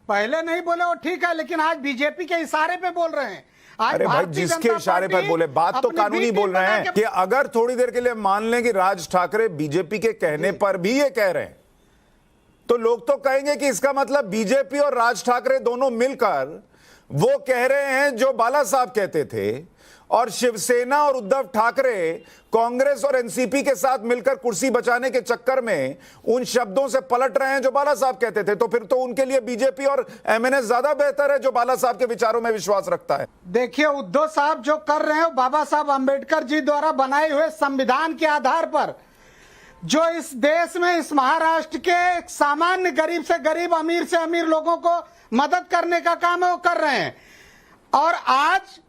पहले नहीं बोले वो ठीक है, लेकिन आज बीजेपी के इशारे पे बोल रहे हैं। आज अरे भाई, जिसके इशारे पर बोले, बात तो कानूनी बोल रहे हैं कि अगर थोड़ी देर के लिए मान लें कि राज ठाकरे बीजेपी के कहने पर भी ये कह रहे हैं, तो लोग तो कहेंगे कि इसका मतलब बीजेपी और राज ठाकरे दोनों मिलकर वो कह रहे हैं जो बाला साहब कहते थे, और शिवसेना और उद्धव ठाकरे कांग्रेस और एनसीपी के साथ मिलकर कुर्सी बचाने के चक्कर में उन शब्दों से पलट रहे हैं जो बाला साहब कहते थे। तो फिर तो उनके लिए बीजेपी और एमएनएस ज्यादा बेहतर है, जो बाला साहब के विचारों में विश्वास रखता है। देखिए, उद्धव साहब जो कर रहे हैं बाबा साहब अंबेडकर जी द्वारा बनाए हुए संविधान के आधार पर, जो इस देश में, इस महाराष्ट्र के सामान्य गरीब से गरीब, अमीर से अमीर लोगों को मदद करने का काम है, वो कर रहे हैं। और आज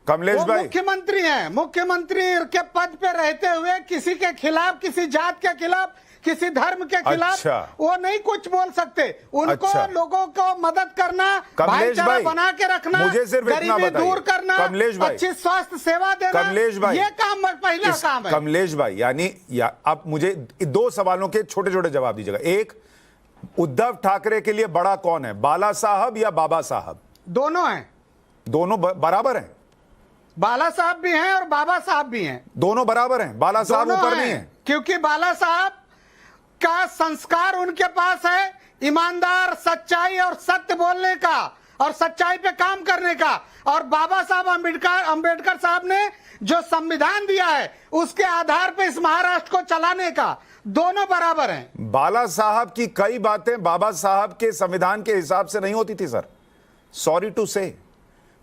कमलेश भाई मुख्यमंत्री हैं, मुख्यमंत्री के पद पे रहते हुए किसी के खिलाफ, किसी जात के खिलाफ, किसी धर्म के खिलाफ वो नहीं कुछ बोल सकते। उनको लोगों को मदद करना, भाईचारा बना के रखना, मुझे सिर्फ गरीबी दूर करना, अच्छी स्वास्थ्य सेवा देना, कमलेश भाई, ये काम पहला काम है। कमलेश भाई, यानी अब मुझे दो सवालों के छोटे छोटे जवाब दीजिएगा। एक, उद्धव ठाकरे के लिए बड़ा कौन है, बाला साहब या बाबा साहब? दोनों हैं। दोनों बराबर हैं? बाला साहब भी हैं और बाबा साहब भी हैं। दोनों बराबर हैं? बाला साहब ऊपर नहीं है? क्योंकि बाला साहब का संस्कार उनके पास है, ईमानदार, सच्चाई और सत्य बोलने का और सच्चाई पे काम करने का। और बाबा साहब अंबेडकर साहब ने जो संविधान दिया है उसके आधार पे इस महाराष्ट्र को चलाने का। दोनों बराबर हैं। बाला साहब की कई बातें बाबा साहब के संविधान के हिसाब से नहीं होती थी सर, सॉरी टू से।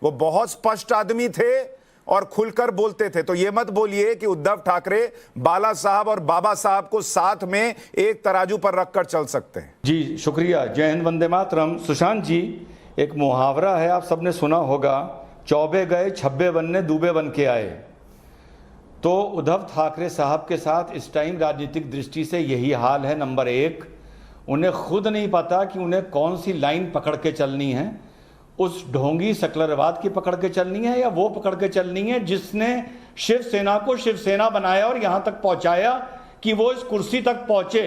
वो बहुत स्पष्ट आदमी थे और खुलकर बोलते थे। तो ये मत बोलिए कि उद्धव ठाकरे बाला साहब और बाबा साहब को साथ में एक तराजू पर रखकर चल सकते हैं। जी शुक्रिया। जय हिंद, वंदे मातरम। सुशांत जी, एक मुहावरा है, आप सबने सुना होगा, चौबे गए छब्बे बनने दूबे बन के आए। तो उद्धव ठाकरे साहब के साथ इस टाइम राजनीतिक दृष्टि से यही हाल है। नंबर एक, उन्हें खुद नहीं पता कि उन्हें कौन सी लाइन पकड़ के चलनी है, उस ढोंगी सेकुलरवाद की पकड़ के चलनी है या वो पकड़ के चलनी है जिसने शिवसेना को शिवसेना बनाया और यहां तक पहुंचाया कि वो इस कुर्सी तक पहुंचे।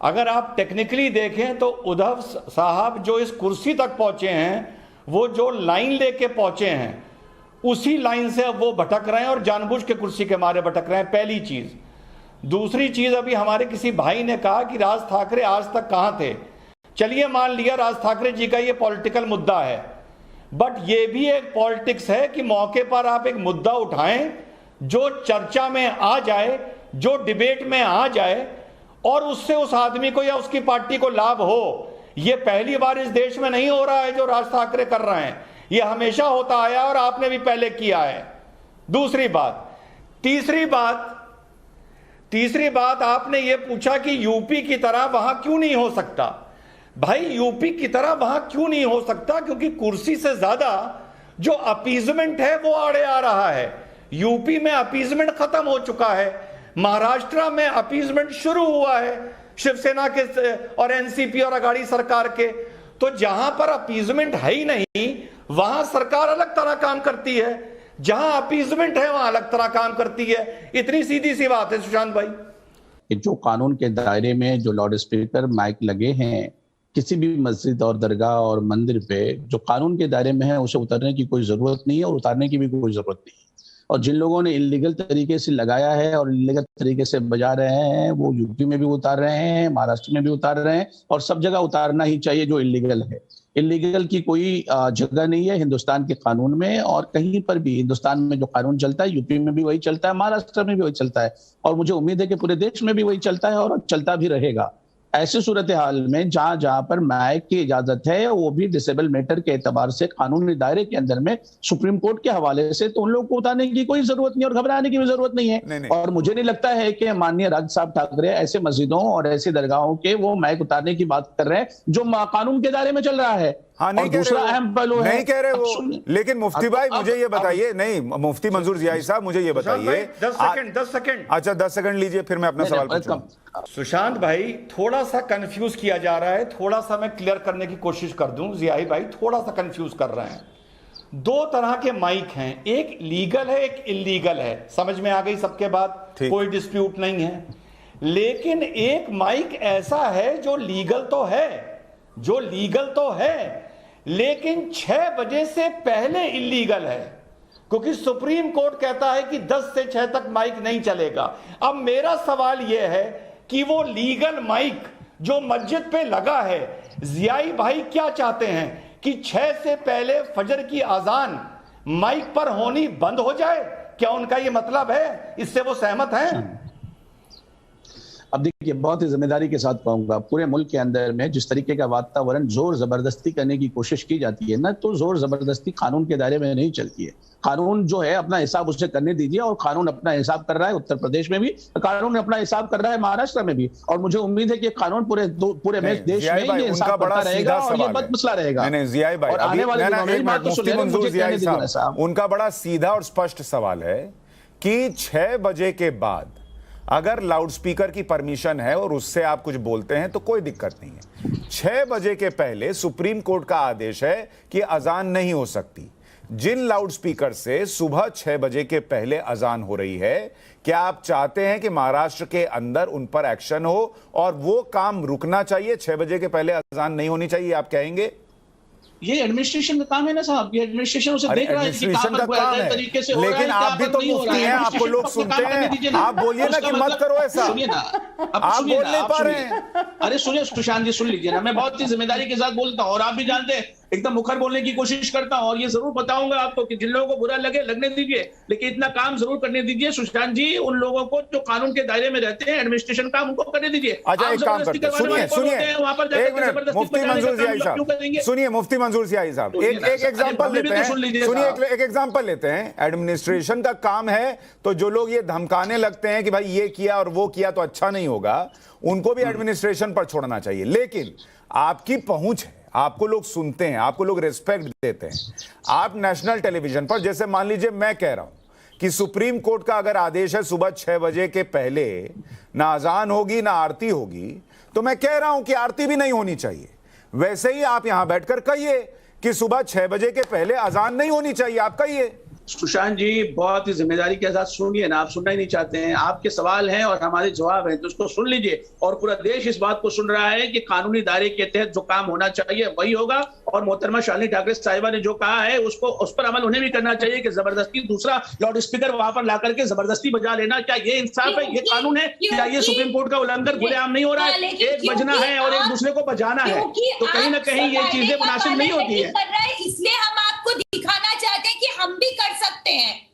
अगर आप टेक्निकली देखें तो उद्धव साहब जो इस कुर्सी तक पहुंचे हैं, वो जो लाइन लेके पहुंचे हैं उसी लाइन से अब वो भटक रहे हैं और जानबूझ के कुर्सी के मारे भटक रहे हैं, पहली चीज। दूसरी चीज, अभी हमारे किसी भाई ने कहा कि राज ठाकरे आज तक कहां थे। चलिए मान लिया राज ठाकरे जी का ये पॉलिटिकल मुद्दा है, बट ये भी एक पॉलिटिक्स है कि मौके पर आप एक मुद्दा उठाएं जो चर्चा में आ जाए, जो डिबेट में आ जाए और उससे उस आदमी को या उसकी पार्टी को लाभ हो। ये पहली बार इस देश में नहीं हो रहा है जो राज ठाकरे कर रहे हैं, ये हमेशा होता आया और आपने भी पहले किया है। दूसरी बात, तीसरी बात आपने ये पूछा कि यूपी की तरह वहां क्यों नहीं हो सकता। भाई, यूपी की तरह वहां क्यों नहीं हो सकता? क्योंकि कुर्सी से ज्यादा जो अपीजमेंट है वो आड़े आ रहा है। यूपी में अपीजमेंट खत्म हो चुका है, महाराष्ट्र में अपीजमेंट शुरू हुआ है शिवसेना के और एनसीपी और अघाड़ी सरकार के। तो जहां पर अपीजमेंट है ही नहीं वहां सरकार अलग तरह काम करती है, जहां अपीजमेंट है वहां अलग तरह काम करती है। इतनी सीधी सी बात है सुशांत भाई। जो कानून के दायरे में जो लाउड स्पीकर माइक लगे हैं किसी भी मस्जिद और दरगाह और मंदिर पे, जो कानून के दायरे में है उसे उतारने की कोई जरूरत नहीं है और उतारने की भी कोई जरूरत नहीं है। और जिन लोगों ने इलीगल तरीके से लगाया है और इलीगल तरीके से बजा रहे हैं वो यूपी में भी उतार रहे हैं, महाराष्ट्र में भी उतार रहे हैं और सब जगह उतारना ही चाहिए जो इलीगल है। इलीगल की कोई जगह नहीं है हिंदुस्तान के कानून में, और कहीं पर भी हिंदुस्तान में जो कानून चलता है यूपी में भी वही चलता है, महाराष्ट्र में भी वही चलता है और मुझे उम्मीद है कि पूरे देश में भी वही चलता है और चलता भी रहेगा। ऐसे सूरत हाल में जहां जहां पर माइक की इजाजत है वो भी डिसेबल मैटर के एतबार से कानूनी दायरे के अंदर में सुप्रीम कोर्ट के हवाले से, तो उन लोगों को उतारने की कोई जरूरत नहीं और घबराने की भी जरूरत नहीं है। नहीं। और मुझे नहीं लगता है कि माननीय राज साहब ठाकरे ऐसे मस्जिदों और ऐसे दरगाहों के वो माइक उतारने की बात कर रहे हैं जो कानून के दायरे में चल रहा है। हाँ, नहीं दूसरा अहम पहलू है, नहीं कह रहे वो। लेकिन मुफ्ती भाई मुझे ये बताइए, नहीं मुफ्ती मंजूर जियाई साहब मुझे ये बताइए, 10 सेकंड। अच्छा 10 सेकंड लीजिए, फिर मैं अपना सवाल पूछूंगा। सुशांत भाई, थोड़ा सा कंफ्यूज किया जा रहा है, थोड़ा सा मैं क्लियर करने की कोशिश कर दूं। जियाई भाई थोड़ा सा कंफ्यूज कर रहे हैं। दो तरह के माइक हैं, एक लीगल है एक इलीगल है, समझ में आ गई सबके बात, कोई डिस्प्यूट नहीं है। लेकिन एक माइक ऐसा है जो लीगल तो है जो लीगल तो है लेकिन 6 बजे से पहले इलीगल है, क्योंकि सुप्रीम कोर्ट कहता है कि 10 से 6 तक माइक नहीं चलेगा। अब मेरा सवाल यह है कि वो लीगल माइक जो मस्जिद पे लगा है, जियाई भाई क्या चाहते हैं कि 6 से पहले फजर की अजान माइक पर होनी बंद हो जाए? क्या उनका ये मतलब है? इससे वो सहमत हैं? अब देखिए, बहुत ही जिम्मेदारी के साथ कहूंगा, पूरे मुल्क के अंदर में जिस तरीके का वातावरण जोर जबरदस्ती करने की कोशिश की जाती है ना, तो जोर जबरदस्ती कानून के दायरे में नहीं चलती है। कानून जो है अपना हिसाब उसे करने दीजिए, और कानून अपना हिसाब कर रहा है उत्तर प्रदेश में भी, कानून अपना हिसाब कर रहा है महाराष्ट्र में भी, और मुझे उम्मीद है कि कानून पूरे देश में ये हिसाब करता रहेगा और ये बद मसला रहेगा। और आने वाले दिनों में बात तो सुनिए, मुझे कहने दीजिए साहब। उनका बड़ा सीधा और स्पष्ट सवाल है कि 6 बजे के बाद अगर लाउडस्पीकर की परमिशन है और उससे आप कुछ बोलते हैं तो कोई दिक्कत नहीं है। 6 बजे के पहले सुप्रीम कोर्ट का आदेश है कि अजान नहीं हो सकती। जिन लाउडस्पीकर से सुबह 6 बजे के पहले अजान हो रही है, क्या आप चाहते हैं कि महाराष्ट्र के अंदर उन पर एक्शन हो और वो काम रुकना चाहिए? 6 बजे के पहले अजान नहीं होनी चाहिए, आप कहेंगे? ये एडमिनिस्ट्रेशन का काम है ना साहब, ये एडमिनिस्ट्रेशन उसे देख रहा है कि एडमिनिस्ट्रेशन का काम है, तरीके से लेकिन आप भी तो मुफ्ती हैं, आपको लोग सुनते हैं। आप बोलिए ना कि मत करो ऐसा, सुनिए ना, आप बोल नहीं पा रहे हैं। अरे सुनिए सुशांत जी, सुन लीजिए ना, मैं बहुत ही जिम्मेदारी के साथ बोलता हूँ और आप भी जानते हैं, एकदम मुखर बोलने की कोशिश करता हूँ, और ये जरूर बताऊंगा आपको कि जिन लोगों को बुरा लगे लगने दीजिए, लेकिन इतना काम जरूर करने दीजिए सुशांत जी, उन लोगों को जो कानून के दायरे में रहते हैं, एडमिनिस्ट्रेशन काम उनको करने दीजिए। अच्छा, एक काम करते हैं, सुनिए एक मिनट, मुफ्ती मंजूर सियाही साहब सुनिए, मुफ्ती मंजूर सियाही साहब एक एग्जांपल लेते हैं, सुनिए एक एग्जांपल लेते हैं। एडमिनिस्ट्रेशन का काम है, तो जो लोग ये धमकाने लगते हैं कि भाई ये किया और वो किया तो अच्छा नहीं होगा, उनको भी एडमिनिस्ट्रेशन पर छोड़ना चाहिए। लेकिन आपकी पहुंच है, आपको लोग सुनते हैं, आपको लोग रिस्पेक्ट देते हैं। आप नेशनल टेलीविजन पर, जैसे मान लीजिए मैं कह रहा हूं कि सुप्रीम कोर्ट का अगर आदेश है सुबह 6 बजे के पहले ना अजान होगी ना आरती होगी, तो मैं कह रहा हूं कि आरती भी नहीं होनी चाहिए। वैसे ही आप यहां बैठकर कहिए कि सुबह 6 बजे के पहले अजान नहीं होनी चाहिए, आप कहिए। सुशांत जी, बहुत ही जिम्मेदारी के साथ सुनिए ना, आप सुनना ही नहीं चाहते हैं। आपके सवाल हैं और हमारे जवाब हैं, तो उसको सुन लीजिए। और पूरा देश इस बात को सुन रहा है कि कानूनी दायरे के तहत जो काम होना चाहिए वही होगा, और मोहतरमा शालिनी ठाकरे साहिबा ने जो कहा है उसको, उस पर अमल उन्हें भी करना चाहिए कि जबरदस्ती दूसरा लाउड स्पीकर वहां पर ला करके जबरदस्ती बजा लेना, क्या ये इंसाफ है? ये कानून है? क्या ये सुप्रीम कोर्ट का उल्लंघन खुलेआम नहीं हो रहा है? एक बजना है और एक दूसरे को बजाना है, तो कहीं ना कहीं ये चीजें मुनासिब नहीं होती है। इसलिए हम आपको दिखाना चाहते हैं कि हम भी कर सकते हैं।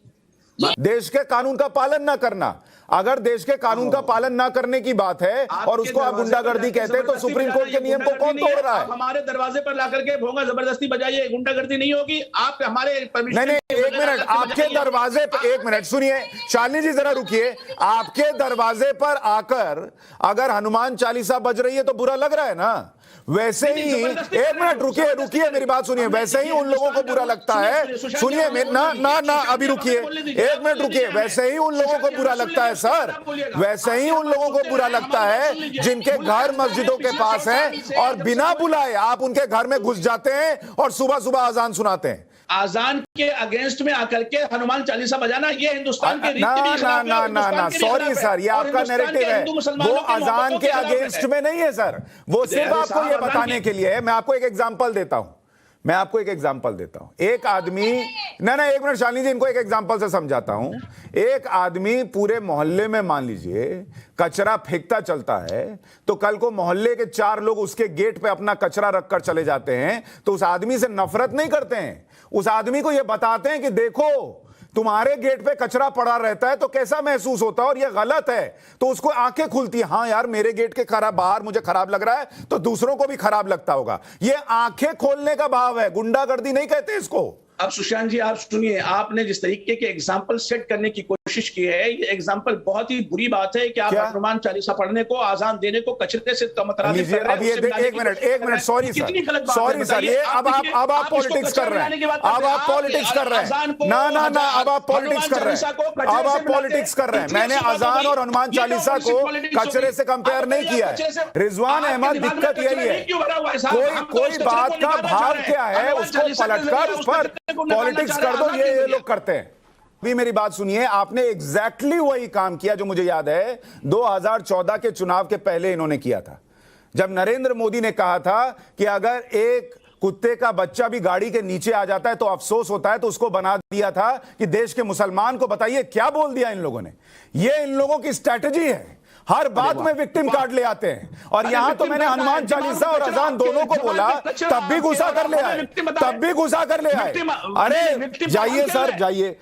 देश के कानून का पालन ना करना, अगर देश के कानून का पालन ना करने की बात है और उसको आप गुंडागर्दी कहते हैं, तो सुप्रीम कोर्ट के नियम को कौन तोड़ रहा है? हमारे दरवाजे पर लाकर के भोंगा जबरदस्ती बजाइए, गुंडागर्दी नहीं होगी। आप हमारे नहीं, एक मिनट, आपके दरवाजे पर, एक मिनट सुनिए शालिनी जी, जरा रुकिए। आपके दरवाजे पर आकर अगर हनुमान चालीसा बज रही है तो बुरा लग रहा है ना? वैसे ही, एक मिनट रुकिए मेरी बात सुनिए, वैसे ही उन लोगों को बुरा लगता है, सुनिए ना अभी रुकिए, एक मिनट रुकिए, वैसे ही उन लोगों को बुरा लगता है सर, वैसे ही उन लोगों को बुरा लगता है जिनके घर मस्जिदों के पास हैं और बिना बुलाए आप उनके घर में घुस जाते हैं और सुबह सुबह अजान सुनाते हैं। आजान के अगेंस्ट में आकर के हनुमान चालीसा बजाना, ये हिंदुस्तान के ना सॉरी सर, ये आपका नैरेटिव है, वो अजान के अगेंस्ट में नहीं है सर, वो सिर्फ आपको ये बताने के लिए है। मैं आपको एक एग्जांपल देता हूं, एक आदमी, ना एक मिनट शालिनी जी, इनको एक एग्जांपल से समझाता हूं। एक आदमी पूरे मोहल्ले में मान लीजिए कचरा फेंकता चलता है, तो कल को मोहल्ले के 4 लोग उसके गेट पे अपना कचरा रखकर चले जाते हैं, तो उस आदमी से नफरत नहीं करते हैं, उस आदमी को यह बताते हैं कि देखो तुम्हारे गेट पे कचरा पड़ा रहता है तो कैसा महसूस होता है और ये गलत है, तो उसको आंखें खुलती हैं, हाँ यार मेरे गेट के बाहर मुझे खराब लग रहा है तो दूसरों को भी खराब लगता होगा। ये आंखें खोलने का भाव है, गुंडागर्दी नहीं कहते इसको। अब सुशांत जी, आप सुनिए, आपने जिस तरीके के एग्जाम्पल सेट करने की कोशिश की है, ये एग्जाम्पल बहुत ही बुरी बात है कि आप हनुमान चालीसा पढ़ने को, आजान देने को कचरे से मुतरादिफ कर रहे हैं। अब ये एक मिनट सॉरी सर, ये अब आप पॉलिटिक्स कर रहे हैं, अब आप पॉलिटिक्स कर रहे हैं, ना अब आप पॉलिटिक्स कर रहे हैं, मैंने अजान और हनुमान चालीसा को कचरे से कंपेयर नहीं किया है। रिजवान अहमद, दिक्कत यही है, कोई बात का भाव क्या है उसको पलटकर उस पर पॉलिटिक्स कर दो, ये लोग करते हैं। अभी मेरी बात सुनिए, आपने एग्जैक्टली वही काम किया जो मुझे याद है 2014 के चुनाव के पहले इन्होंने किया था। जब नरेंद्र मोदी ने कहा था कि अगर एक कुत्ते का बच्चा भी गाड़ी के नीचे आ जाता है तो अफसोस होता है, तो उसको बना दिया था कि देश के मुसलमान को बताइए क्या बोल दिया इन लोगों ने। ये इन लोगों की स्ट्रैटेजी है, हर बात में विक्टिम कार्ड ले आते हैं। और यहां तो मैंने हनुमान चालीसा और अजान दोनों को बोला, तब भी गुस्सा कर ले आए, तब भी गुस्सा कर ले आए। अरे जाइए सर, जाइए,